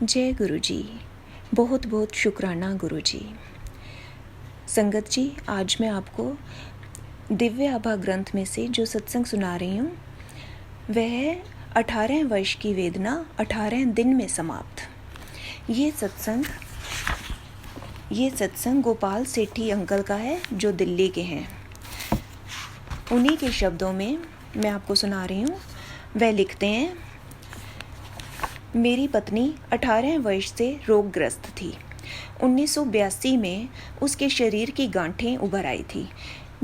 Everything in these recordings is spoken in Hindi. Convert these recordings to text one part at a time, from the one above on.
जय गुरु जी। बहुत बहुत शुक्राना गुरु जी। संगत जी, आज मैं आपको दिव्य आभा ग्रंथ में से जो सत्संग सुना रही हूँ वह है 18 वर्ष की वेदना 18 दिन में समाप्त। ये सत्संग गोपाल सेठी अंकल का है जो दिल्ली के हैं। उन्हीं के शब्दों में मैं आपको सुना रही हूँ। वह लिखते हैं, मेरी पत्नी 18 वर्ष से रोगग्रस्त थी। 1982 में उसके शरीर की गांठें उभर आई थी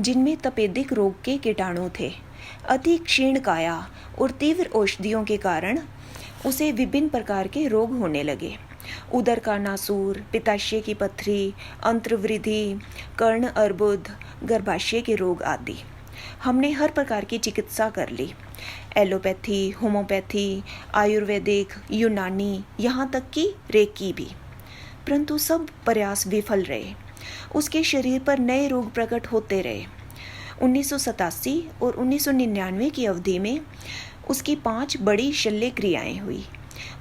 जिनमें तपेदिक रोग के कीटाणु थे। अति क्षीण काया और तीव्र औषधियों के कारण उसे विभिन्न प्रकार के रोग होने लगे। उदर का नासूर, पित्ताशय की पत्थरी, अंत्रवृद्धि, कर्ण अर्बुद, गर्भाशय के रोग आदि। हमने हर प्रकार की चिकित्सा कर ली, एलोपैथी, होम्योपैथी, आयुर्वेदिक, यूनानी, यहाँ तक कि रेकी भी, परंतु सब प्रयास विफल रहे। उसके शरीर पर नए रोग प्रकट होते रहे। 1987 और 1999 की अवधि में उसकी 5 बड़ी शल्य क्रियाएं हुई।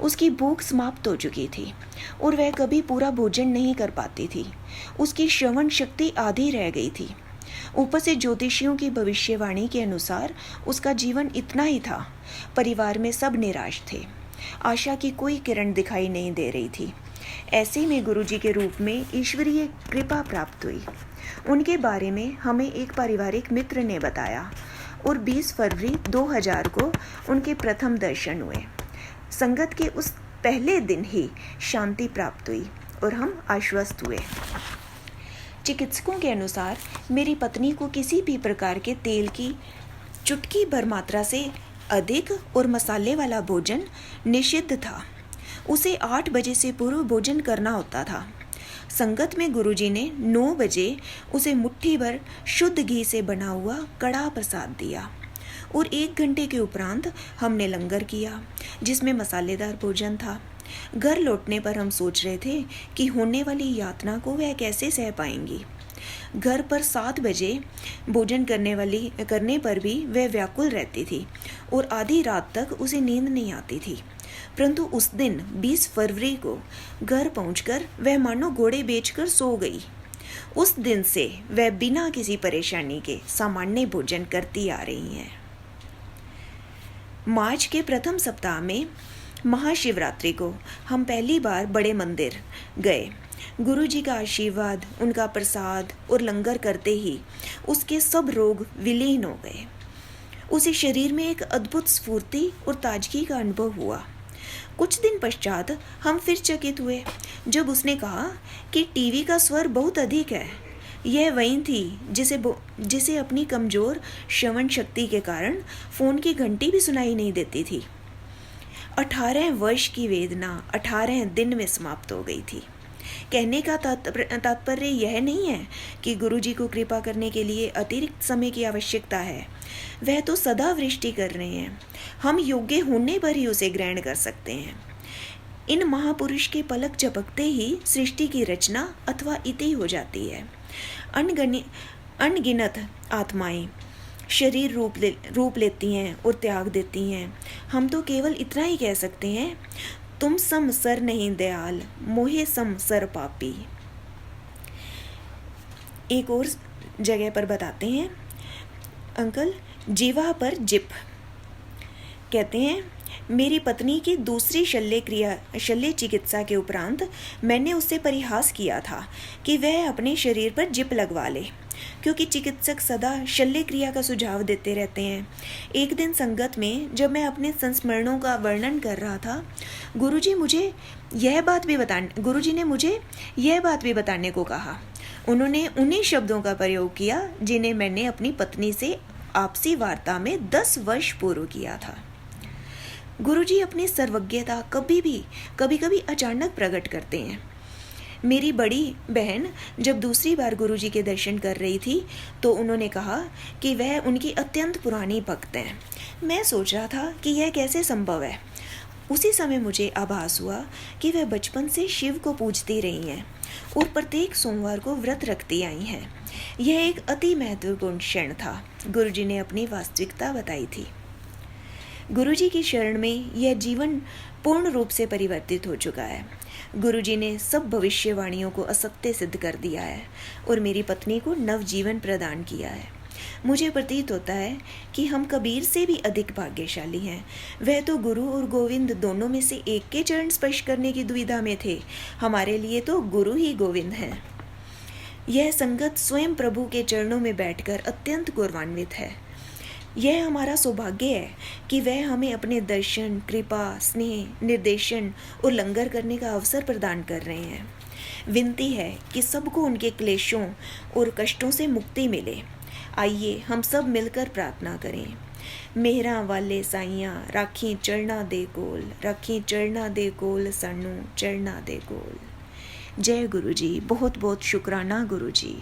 उसकी भूख समाप्त हो चुकी थी और वह कभी पूरा भोजन नहीं कर पाती थी। उसकी श्रवण शक्ति आधी रह गई थी। ऊपर से ज्योतिषियों की भविष्यवाणी के अनुसार उसका जीवन इतना ही था। परिवार में सब निराश थे। आशा की कोई किरण दिखाई नहीं दे रही थी। ऐसे में गुरुजी के रूप में ईश्वरीय कृपा प्राप्त हुई। उनके बारे में हमें एक पारिवारिक मित्र ने बताया और 20 फरवरी 2000 को उनके प्रथम दर्शन हुए। संगत के उस पहले दिन ही शांति प्राप्त हुई और हम आश्वस्त हुए। चिकित्सकों के अनुसार मेरी पत्नी को किसी भी प्रकार के तेल की चुटकी भर मात्रा से अधिक और मसाले वाला भोजन निषिद्ध था। उसे 8 बजे से पूर्व भोजन करना होता था। संगत में गुरुजी ने 9 बजे उसे मुट्ठी भर शुद्ध घी से बना हुआ कड़ा प्रसाद दिया और 1 घंटे के उपरांत हमने लंगर किया जिसमें मसालेदार भोजन था। घर लौटने पर हम सोच रहे थे कि होने वाली यातना को वह कैसे सह पाएंगी। घर पर 7 बजे भोजन करने पर भी वह व्याकुल रहती थी और आधी रात तक उसे नींद नहीं आती थी। परंतु उस दिन 20 फरवरी को घर पहुंचकर वह मानो घोड़े बेचकर सो गई। उस दिन से वह बिना किसी परेशानी के सामान्य भोजन करती आ रही है। मार्च के प्रथम सप्ताह में महाशिवरात्रि को हम पहली बार बड़े मंदिर गए। गुरुजी का आशीर्वाद, उनका प्रसाद और लंगर करते ही उसके सब रोग विलीन हो गए। उसे शरीर में एक अद्भुत स्फूर्ति और ताजगी का अनुभव हुआ। कुछ दिन पश्चात हम फिर चकित हुए जब उसने कहा कि टीवी का स्वर बहुत अधिक है। यह वही थी जिसे अपनी कमजोर श्रवण शक्ति के कारण फोन की घंटी भी सुनाई नहीं देती थी। 18 वर्ष की वेदना 18 दिन में समाप्त हो गई थी। कहने का तात्पर्य यह नहीं है कि गुरुजी को कृपा करने के लिए अतिरिक्त समय की आवश्यकता है। वह तो सदा वृष्टि कर रहे हैं। हम योग्य होने पर ही उसे ग्रहण कर सकते हैं। इन महापुरुष के पलक झपकते ही सृष्टि की रचना अथवा इति हो जाती है। अनगिनत आत्माएं शरीर रूप लेती हैं और त्याग देती हैं। हम तो केवल इतना ही कह सकते हैं, तुम सम सर नहीं दयाल, मोहे सम सर पापी। एक और जगह पर बताते हैं अंकल, जीवा पर जिप कहते हैं, मेरी पत्नी की दूसरी शल्य चिकित्सा के उपरांत मैंने उससे परिहास किया था कि वह अपने शरीर पर जिप लगवा ले, क्योंकि चिकित्सक सदा शल्य क्रिया का सुझाव देते रहते हैं। एक दिन संगत में जब मैं अपने संस्मरणों का वर्णन कर रहा था, गुरुजी ने मुझे यह बात भी बताने को कहा। उन्होंने उन्हीं शब्दों का प्रयोग किया जिन्हें मैंने अपनी पत्नी से आपसी वार्ता में 10 वर्ष पूर्व किया था। गुरुजी अपनी सर्वज्ञता कभी कभी अचानक प्रकट करते हैं। मेरी बड़ी बहन जब दूसरी बार गुरुजी के दर्शन कर रही थी तो उन्होंने कहा कि वह उनकी अत्यंत पुरानी भक्त हैं। मैं सोच रहा था कि यह कैसे संभव है। उसी समय मुझे आभास हुआ कि वह बचपन से शिव को पूजती रही हैं और प्रत्येक सोमवार को व्रत रखती आई हैं। यह एक अति महत्वपूर्ण क्षण था। गुरुजी ने अपनी वास्तविकता बताई थी। गुरुजी की शरण में यह जीवन पूर्ण रूप से परिवर्तित हो चुका है। गुरुजी ने सब भविष्यवाणियों को असत्य सिद्ध कर दिया है और मेरी पत्नी को नवजीवन प्रदान किया है। मुझे प्रतीत होता है कि हम कबीर से भी अधिक भाग्यशाली हैं। वह तो गुरु और गोविंद दोनों में से एक के चरण स्पर्श करने की दुविधा में थे। हमारे लिए तो गुरु ही गोविंद हैं। यह संगत स्वयं प्रभु के चरणों में बैठकर अत्यंत गौरवान्वित है। यह हमारा सौभाग्य है कि वह हमें अपने दर्शन, कृपा, स्नेह, निर्देशन और लंगर करने का अवसर प्रदान कर रहे हैं। विनती है कि सबको उनके क्लेशों और कष्टों से मुक्ति मिले। आइए हम सब मिलकर प्रार्थना करें। मेहरा वाले साइयां राखी चरना दे कोल, राखी चरना दे कोल, सानू चरना दे कोल। जय गुरु जी। बहुत बहुत शुक्राना गुरु जी।